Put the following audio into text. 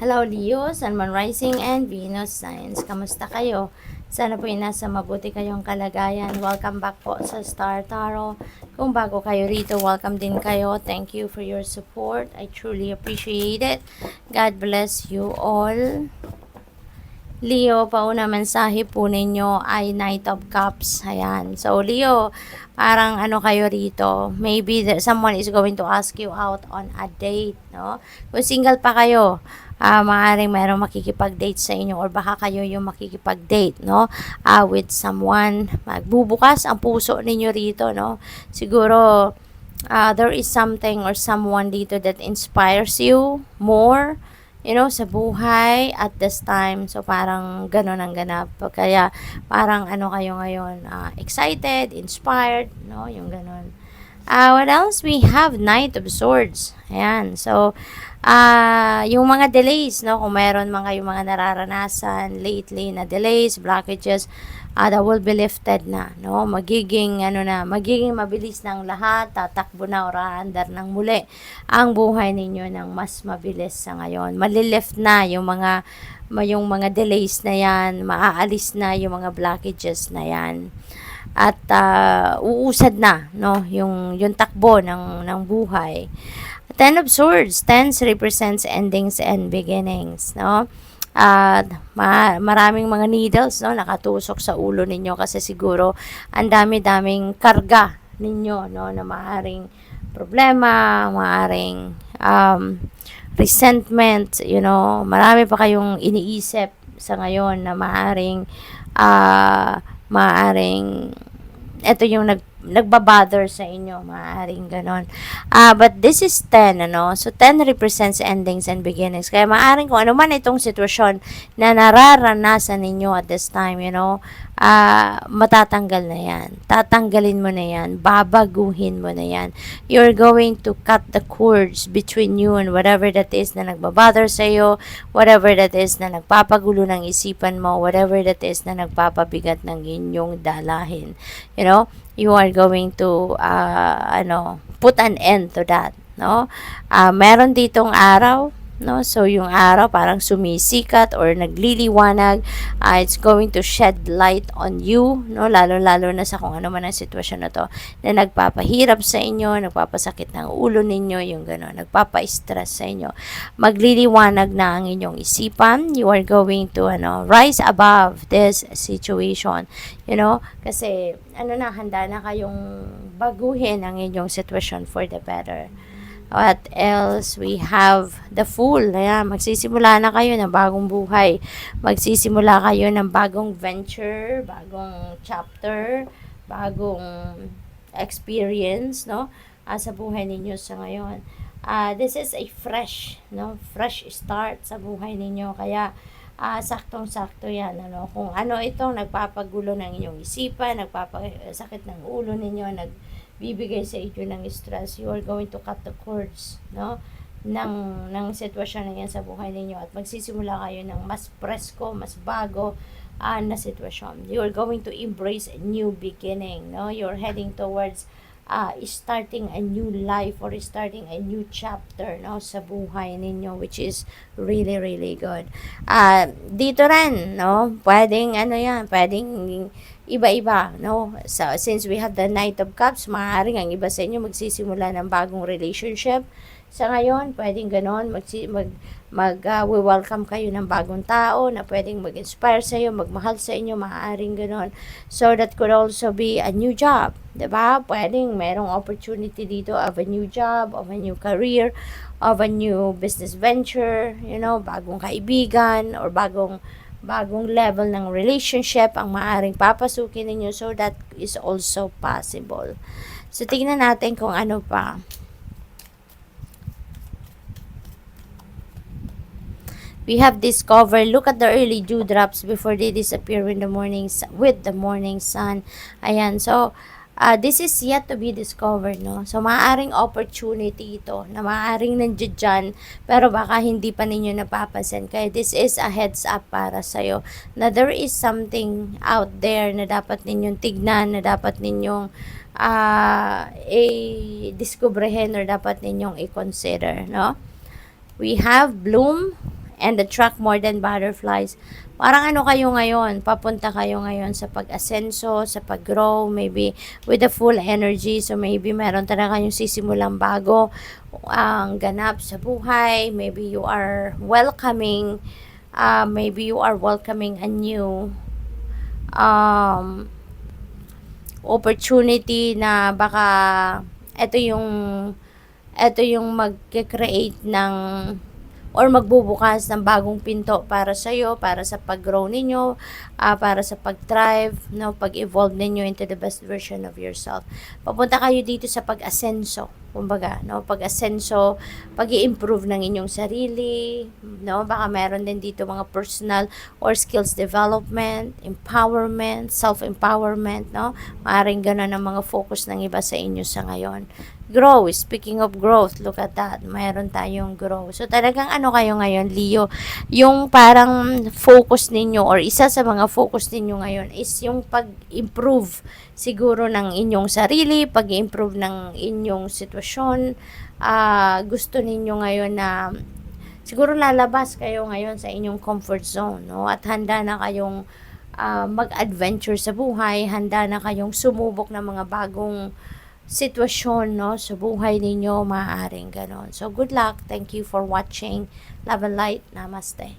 Hello Leo, Sun, Moon Rising and Venus Signs. Kamusta kayo? Sana po nasa mabuti kayong kalagayan. Welcome back po sa Star Tarot. Kung bago kayo rito, welcome din kayo. Thank you for your support. I truly appreciate it. God bless you all. Leo, pauna mensahe po ninyo ay Knight of Cups. Ayan. So, Leo, parang ano kayo rito, maybe someone is going to ask you out on a date, no? Kung single pa kayo, maaaring mayroong makikipag-date sa inyo or baka kayo yung makikipag-date, no? With someone. Magbubukas ang puso ninyo rito, no? Siguro, there is something or someone dito that inspires you more, sa buhay at this time. So, parang ganun ang ganap. Kaya, parang ano kayo ngayon, excited, inspired, no? Yung ganun. What else? We have Knight of Swords. Ayan. So, yung mga delays, no? Kung meron mga yung mga nararanasan lately na delays, blockages, that will be lifted na, no? Magiging mabilis ng lahat, tatakbo na or aandar ng muli ang buhay ninyo ng mas mabilis sa ngayon. Malilift na yung mga delays na yan, maaalis na yung mga blockages na yan. At uusad na, no, yung takbo ng buhay. Ten of Swords, tens represents endings and beginnings, no? At maraming mga needles, no, nakatusok sa ulo ninyo kasi siguro ang dami-daming karga ninyo, no, na maaring problema, maaring resentment, marami pa kayong iniisip sa ngayon na maaring ito yung nagbabother sa inyo, maaaring ganon. But this is 10, So, 10 represents endings and beginnings. Kaya maaaring kung ano man itong sitwasyon na nararanasan ninyo at this time, matatanggal na yan. Tatanggalin mo na yan. Babaguhin mo na yan. You're going to cut the cords between you and whatever that is na nagbabother sa iyo, whatever that is na nagpapagulo ng isipan mo, whatever that is na nagpapabigat ng inyong dalahin. You are going to put an end to that, no? Meron ditong araw, no? So yung araw parang sumisikat or nagliliwanag, it's going to shed light on you, no? Lalo na sa kung ano man ang sitwasyon na to na nagpapahirap sa inyo, nagpapasakit ng ulo ninyo, yung gano'n, nagpapa-stress sa inyo. Magliliwanag na ang inyong isipan. You are going to rise above this situation, kasi handa na kayong baguhin ang inyong sitwasyon for the better. What else? We have the Fool. Ayan, magsisimula na kayo ng bagong buhay. Magsisimula kayo ng bagong venture, bagong chapter, bagong experience, no? Sa buhay ninyo sa ngayon. This is a fresh start sa buhay ninyo. Kaya, saktong-sakto yan, Kung ano itong nagpapagulo ng inyong isipan, nagpapasakit ng ulo ninyo, nagbibigay sa inyo ng stress, you are going to cut the cords, no? ng sitwasyon na yan sa buhay ninyo at magsisimula kayo ng mas presko, mas bago na sitwasyon. You are going to embrace a new beginning, no? You're heading towards starting a new life or starting a new chapter, no, sa buhay ninyo, which is really, really good. Dito rin, no, pwedeng iba-iba, no? So, since we have the Knight of Cups, maaaring ang iba sa inyo magsisimula ng bagong relationship. Sa ngayon, pwedeng ganon, welcome kayo ng bagong tao na pwedeng mag-inspire sa iyo, magmahal sa inyo, maaaring ganon. So, that could also be a new job, diba? Pwedeng merong opportunity dito of a new job, of a new career, of a new business venture, bagong kaibigan, or bagong level ng relationship ang maaaring papasukin ninyo. So, that is also possible. So, tingnan natin kung ano pa. We have discovered, look at the early dewdrops before they disappear with the morning sun. Ayan, so, this is yet to be discovered, no? So, maaaring opportunity ito na maaaring nandiyan dyan, pero baka hindi pa ninyo napapansin. Kaya this is a heads up para sa'yo na there is something out there na dapat ninyong tignan, na dapat ninyong i-discoveryhin or dapat ninyong i-consider, no? We have bloom and attract more than butterflies. Parang ano kayo ngayon, papunta kayo ngayon sa pag-asenso, sa pag-grow, maybe with the full energy. So maybe meron talaga kayong sisimulang bago ang ganap sa buhay. Maybe you are welcoming a new opportunity na baka ito yung mag-create ng or magbubukas ng bagong pinto para sa iyo, para sa pag-grow ninyo, para sa pag-thrive, no, pag-evolve ninyo into the best version of yourself. Papunta kayo dito sa pag-asenso, kumbaga, no, pag-asenso, pag-i-improve ng inyong sarili, no, baka meron din dito mga personal or skills development, empowerment, self-empowerment, no, maaaring ganun ang mga focus ng iba sa inyo sa ngayon. Grow, speaking of growth, look at that, mayroon tayong grow. So talagang ano kayo ngayon, Leo, yung parang focus ninyo or isa sa mga focus ninyo ngayon is yung pag-improve siguro ng inyong sarili, pag-improve ng inyong sitwasyon. Gusto ninyo ngayon na siguro lalabas kayo ngayon sa inyong comfort zone, no? At handa na kayong mag-adventure sa buhay, handa na kayong sumubok ng mga bagong sitwasyon, no, sa buhay ninyo, maaaring ganon. So good luck, thank you for watching. Love and light, namaste.